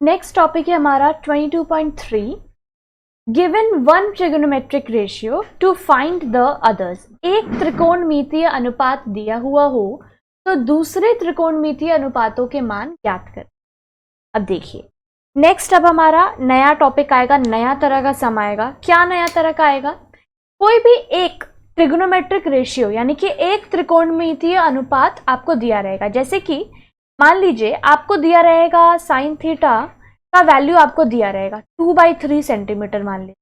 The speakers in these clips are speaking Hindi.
नेक्स्ट टॉपिक है हमारा 22.3 given one trigonometric ratio two find the others. एक त्रिकोणमितीय अनुपात दिया हुआ हो तो दूसरे त्रिकोणमितीय अनुपातों के मान ज्ञात करें। अब देखिए नेक्स्ट, अब हमारा नया टॉपिक आएगा, नया तरह का सम आएगा। क्या नया तरह का आएगा? कोई भी एक ट्रिगोनोमेट्रिक रेशियो यानी कि एक त्रिकोणमितीय अनुपात आपको दिया रहेगा। जैसे कि मान लीजिए आपको दिया रहेगा साइन थीटा का वैल्यू आपको दिया रहेगा 2/3 सेंटीमीटर मान लीजिए,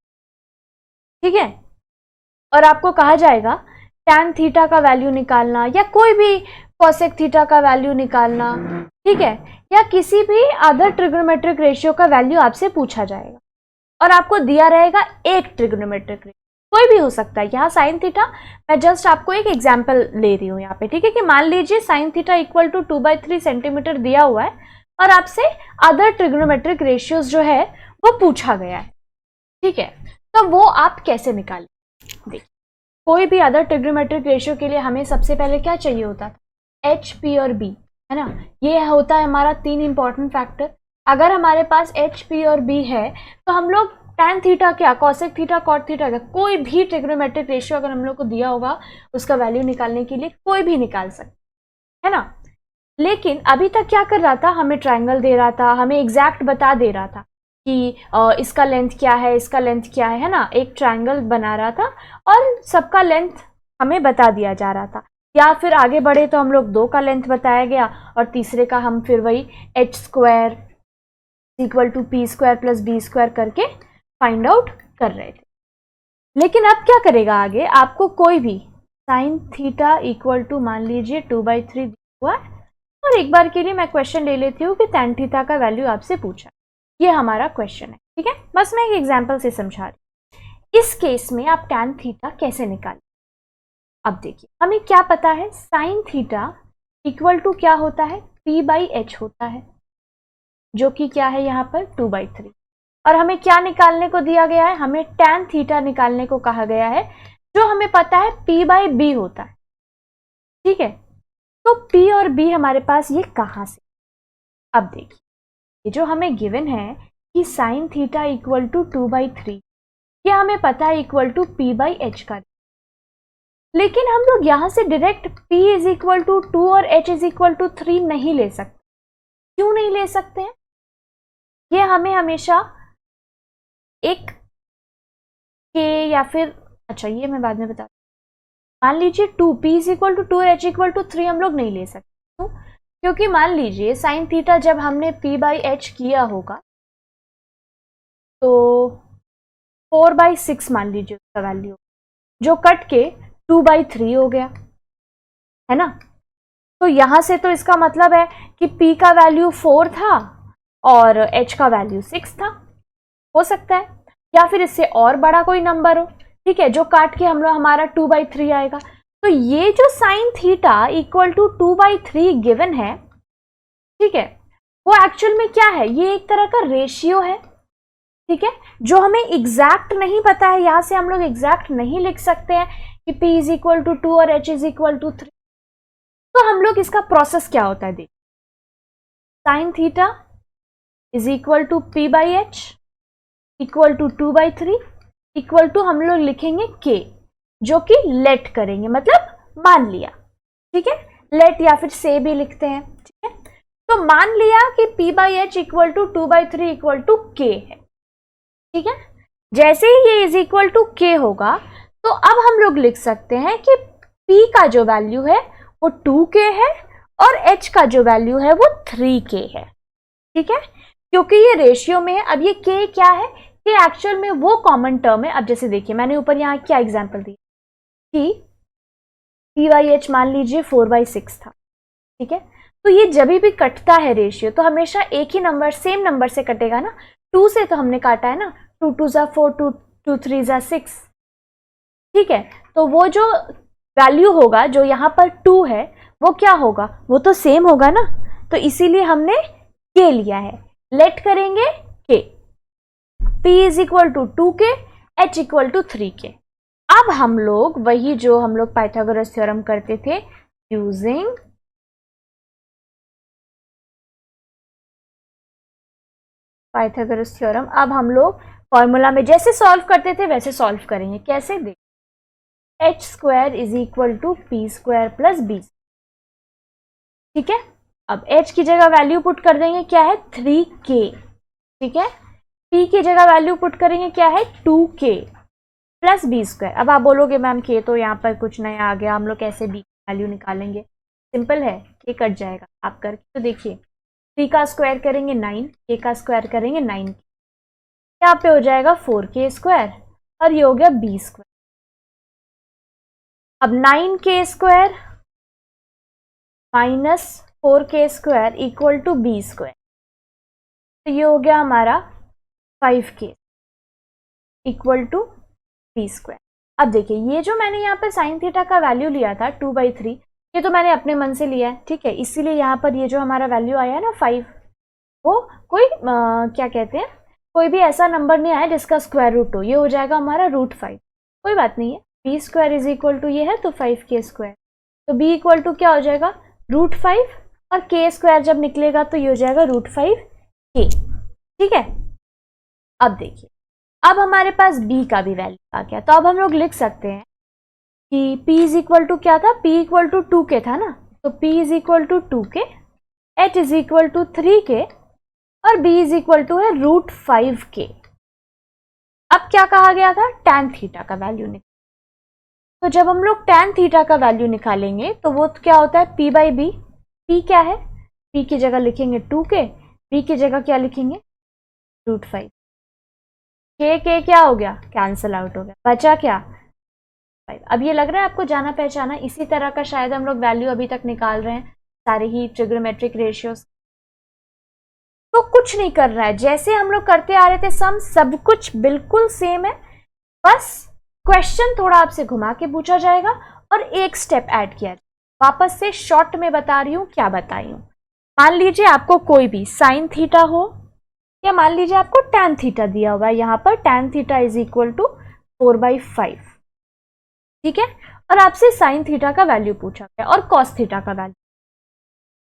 ठीक है। और आपको कहा जाएगा टैन थीटा का वैल्यू निकालना या कोई भी कोसेक थीटा का वैल्यू निकालना, ठीक है, या किसी भी अदर ट्रिगोनोमेट्रिक रेशियो का वैल्यू आपसे पूछा जाएगा और आपको दिया रहेगा एक ट्रिगोनोमेट्रिक रेशियो, कोई भी हो सकता है। यहाँ साइन थीटा, मैं जस्ट आपको एक एग्जांपल ले रही हूँ यहाँ पे, ठीक है, कि मान लीजिए sine theta equal to 2/3 centimetre दिया हुआ है और आपसे अदर ट्रिगोनोमेट्रिक रेशियोज जो है वो पूछा गया है, ठीक है। तो वो आप कैसे निकालें? देखिए कोई भी अदर ट्रिगोनोमेट्रिक रेशियो के लिए हमें सबसे पहले क्या चाहिए होता था? एच, पी और बी, है ना। ये होता है हमारा 3 इंपॉर्टेंट फैक्टर। अगर हमारे पास एच, पी और बी है तो हम लोग टैन थीटा क्या, कॉसेक थीटा, कॉट थीटा क्या, कोई भी ट्रिगोनोमेट्रिक रेशियो अगर हम लोग को दिया होगा उसका वैल्यू निकालने के लिए कोई भी निकाल सकते, है ना। लेकिन अभी तक क्या कर रहा था? हमें ट्रायंगल दे रहा था, हमें एग्जैक्ट बता दे रहा था कि इसका लेंथ क्या है, इसका लेंथ क्या है ना। एक ट्रायंगल बना रहा था और सबका लेंथ हमें बता दिया जा रहा था। या फिर आगे बढ़े तो हम लोग 2 का लेंथ बताया गया और तीसरे का हम फिर वही h² equal to p² plus b² करके फाइंड आउट कर रहे थे। लेकिन अब क्या करेगा आगे? आपको कोई भी साइन थीटा इक्वल टू मान लीजिए 2/3 हुआ है और एक बार के लिए मैं क्वेश्चन ले लेती हूँ कि टैन थीटा का वैल्यू आपसे पूछा, ये हमारा क्वेश्चन है, ठीक है। बस मैं एक एग्जांपल से समझा रही। इस केस में आप टैन थीटा कैसे निकालें? अब देखिए हमें क्या पता है, साइन थीटा इक्वल टू क्या होता है? p/h होता है, जो कि क्या है यहाँ पर 2/3। और हमें क्या निकालने को दिया गया है? हमें टैन थीटा निकालने को कहा गया है, जो हमें पता है p/b होता है, ठीक है। तो p और b हमारे पास ये कहां से? अब देखिए ये जो हमें गिवन है कि साइन थीटा इक्वल टू 2/3, ये हमें पता है इक्वल टू p/h का। लेकिन हम लोग यहां से direct p is equal to 2 और h इज इक्वल टू 3 नहीं ले सकते। क्यों नहीं ले सकते हैं? ये हमें हमेशा एक k या फिर, अच्छा ये मैं बाद में बता, मान लीजिए 2 p इज इक्वल टू 2 और h इक्वल टू 3 हम लोग नहीं ले सकते। क्यों? क्योंकि मान लीजिए साइन थीटा जब हमने p/h किया होगा तो 4/6 मान लीजिए उसका वैल्यू, जो कट के 2/3 हो गया, है ना। तो यहां से तो इसका मतलब है कि p का वैल्यू 4 था और h का वैल्यू 6 था, हो सकता है। या फिर इससे और बड़ा कोई नंबर हो, ठीक है, जो काट के हम लोग हमारा 2/3 आएगा। तो ये जो sine theta equal to 2/3 given है, ठीक है, वो एक्चुअल में क्या है? ये एक तरह का रेशियो है, ठीक है, जो हमें एग्जैक्ट नहीं पता है। यहां से हम लोग एग्जैक्ट नहीं लिख सकते हैं कि p इज इक्वल टू 2 और h इज इक्वल टू 3। तो हम लोग इसका प्रोसेस क्या होता है देखिए, sine theta is equal to p/h equal to 2/3 equal to हम लोग लिखेंगे k, जो कि लेट करेंगे, मतलब मान लिया, ठीक है। लेट या फिर से भी लिखते हैं, ठीक है। तो मान लिया कि p/h equal to 2/3 equal to k है, ठीक है। जैसे ही ये इज इक्वल टू k होगा तो अब हम लोग लिख सकते हैं कि p का जो वैल्यू है वो 2k है और h का जो वैल्यू है वो 3k है, ठीक है। क्योंकि ये रेशियो में है। अब ये k क्या है? कि एक्चुअल में वो कॉमन टर्म है। अब जैसे देखिए मैंने ऊपर यहाँ क्या एग्जांपल दी कि p/h मान लीजिए 4/6 था, ठीक है। तो ये जब भी कटता है रेशियो तो हमेशा एक ही नंबर, सेम नंबर से कटेगा ना। 2 से तो हमने काटा है ना, 2 2 ज़ा 4, 2 3 ज़ा 6, ठीक है। तो वो जो वैल्यू होगा जो यहाँ पर 2 है वो क्या होगा? वो तो सेम होगा ना। तो इसीलिए हमने k लिया है। लेट करेंगे k, p is equal to 2k, h equal to 3k। अब हम लोग वही जो हम लोग पाइथागोरस थ्योरम करते थे, यूजिंग पाइथागोरस थ्योरम। अब हम लोग फॉर्मूला में जैसे सॉल्व करते थे वैसे सॉल्व करेंगे। कैसे? देख, H square is equal to P square plus B. ठीक है, अब h की जगह वैल्यू पुट कर देंगे, क्या है 3k। ठीक है, p की जगह वैल्यू पुट करेंगे, क्या है 2k प्लस बी स्क्वायर। अब आप बोलोगे मैम k तो यहाँ पर कुछ नया आ गया, हम लोग कैसे b की वैल्यू निकालेंगे? सिंपल है, k कट जाएगा। आप करके तो देखिए, 3 का स्क्वायर करेंगे 9, k का स्क्वायर करेंगे 9, यहाँ पे हो जाएगा 4k स्क्वायर और ये हो गया b स्क्वायर। अब 9k square minus 4k square equal to B square, तो ये हो गया हमारा 5k equal to B square. अब देखिए, ये जो मैंने यहाँ पर साइन थीटा का वैल्यू लिया था 2/3, ये तो मैंने अपने मन से लिया है। ठीक है, इसीलिए यहाँ पर ये जो हमारा वैल्यू आया है ना 5, वो कोई क्या कहते हैं, कोई भी ऐसा नंबर नहीं आया जिसका स्क्वायर रूट हो, ये हो जाएगा हमारा √5। कोई बात नहीं है, B square is equal to ये है तो 5k स्क्वायर, तो बी इक्वल टू क्या हो जाएगा √5, और k स्क्वायर जब निकलेगा तो ये हो जाएगा √5k। ठीक है, अब देखिए, अब हमारे पास b का भी वैल्यू आ गया, तो अब हम लोग लिख सकते हैं कि p इज इक्वल टू क्या था, p इक्वल टू 2k था ना, तो p is equal to 2k, h is equal to 3k और b इज इक्वल टू है √5k। अब क्या कहा गया था, tan थीटा का वैल्यू निकाल। तो जब हम लोग tan थीटा का वैल्यू निकालेंगे तो वो क्या होता है p/b। p क्या है, p की जगह लिखेंगे 2k, b की जगह क्या लिखेंगे √5, k क्या हो गया, कैंसिल आउट हो गया, बचा क्या 5। अब ये लग रहा है आपको जाना पहचाना, इसी तरह का शायद हम लोग वैल्यू अभी तक निकाल रहे हैं सारे ही ट्रिग्नोमेट्रिक रेशियोज। तो कुछ नहीं कर रहा है, जैसे हम लोग करते आ रहे थे सम, सब कुछ बिल्कुल सेम है, बस क्वेश्चन थोड़ा आपसे घुमा के पूछा जाएगा और एक स्टेप ऐड किया जाएगा। वापस से शॉर्ट में बता रही हूँ, क्या बताई हूँ। मान लीजिए आपको कोई भी साइन थीटा हो, या मान लीजिए आपको tan थीटा दिया हुआ है, यहाँ पर tan theta is equal to 4/5। ठीक है, और आपसे साइन थीटा का वैल्यू पूछा गया और कॉस थीटा का वैल्यू।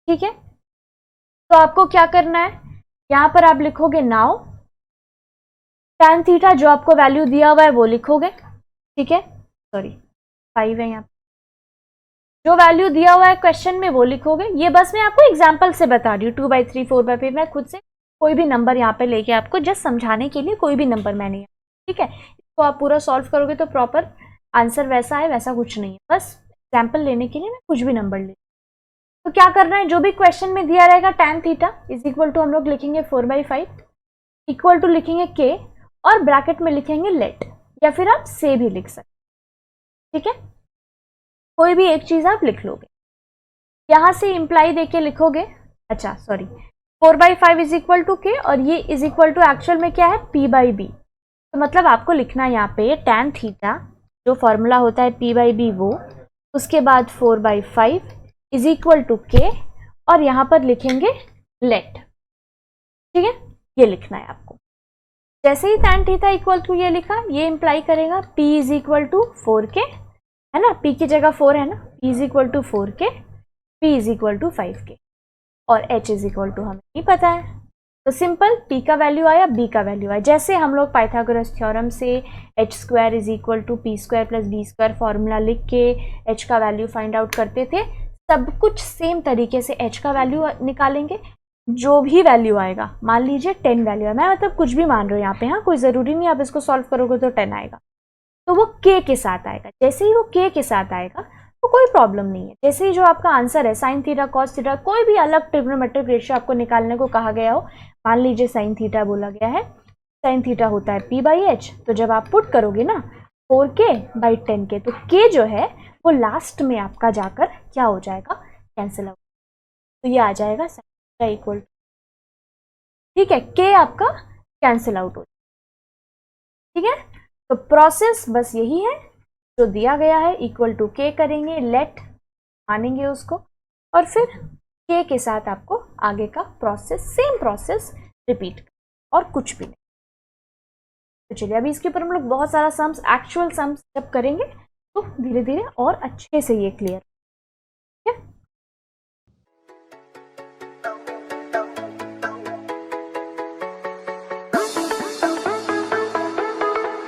ठीक है, तो आपको क्या करना है, यहां पर आप लिखोगे नाउ tan थीटा, जो आपको वैल्यू दिया हुआ है वो लिखोगे। ठीक है, सॉरी 5 है यहाँ, जो वैल्यू दिया हुआ है क्वेश्चन में वो लिखोगे। ये बस मैं आपको एग्जांपल से बता रही हूँ, 2/3 4/5, मैं खुद से कोई भी नंबर यहाँ पे लेके आपको जस्ट समझाने के लिए कोई भी नंबर मैंने। ठीक है, इसको आप पूरा सॉल्व करोगे तो प्रॉपर आंसर वैसा है, वैसा कुछ नहीं है, बस एग्जाम्पल लेने के लिए मैं कुछ भी नंबर ले। तो क्या करना है, जो भी क्वेश्चन में दिया रहेगा tan theta is equal to हम लोग लिखेंगे 4/5 इक्वल टू लिखेंगे k और ब्रैकेट में लिखेंगे लेट, या फिर आप से भी लिख सकते। ठीक है, कोई भी एक चीज आप लिख लोगे, यहां से इंप्लाई देके लिखोगे। अच्छा sorry, 4/5 is equal to k और ये इज इक्वल टू एक्चुअल में क्या है p/b। तो मतलब आपको लिखना है यहाँ पे tan थीटा, जो फॉर्मूला होता है p/b वो, उसके बाद 4/5 इज इक्वल टू k और यहाँ पर लिखेंगे लेट। ठीक है, ये लिखना है आपको। जैसे ही tan थीटा इक्वल टू ये लिखा, ये इंप्लाई करेगा p is equal to 4k, है ना, p की जगह 4 है ना, p is equal to 4k, p is equal to 5k और h इज इक्वल टू हमें नहीं पता है, तो सिंपल p का वैल्यू आया, b का वैल्यू आया। जैसे हम लोग पाइथागोरस थ्योरम से h square is equal to p square plus b square formula लिख के h का वैल्यू फाइंड आउट करते थे, सब कुछ सेम तरीके से h का वैल्यू निकालेंगे। जो भी वैल्यू आएगा, मान लीजिए 10 वैल्यू है, मैं मतलब कुछ भी मान रही हूँ यहाँ पे, हाँ कोई ज़रूरी नहीं आप इसको सॉल्व करोगे तो 10 आएगा, तो वो k के साथ आएगा। जैसे ही वो k के साथ आएगा तो कोई प्रॉब्लम नहीं है। जैसे ही जो आपका आंसर है साइन थीटा कॉस थीटा, कोई भी अलग ट्रिग्नोमेट्रिक रेशियो आपको निकालने को कहा गया हो, मान लीजिए साइन थीटा बोला गया है, साइन थीटा होता है p/h, तो जब आप पुट करोगे ना 4k/10k, तो k जो है वो लास्ट में आपका जाकर क्या हो जाएगा, कैंसिल आउट, तो ये आ जाएगा साइन थीटा इक्वल, ठीक है, k आपका कैंसिल आउट हो जाएगा। ठीक है, तो प्रोसेस बस यही है, जो दिया गया है इक्वल टू k करेंगे, लेट मानेंगे उसको, और फिर k के साथ आपको आगे का प्रोसेस, सेम प्रोसेस रिपीट, और कुछ भी नहीं। तो चलिए अभी इसके ऊपर हम लोग बहुत सारा सम्स, एक्चुअल सम्स जब करेंगे तो धीरे धीरे और अच्छे से ये क्लियर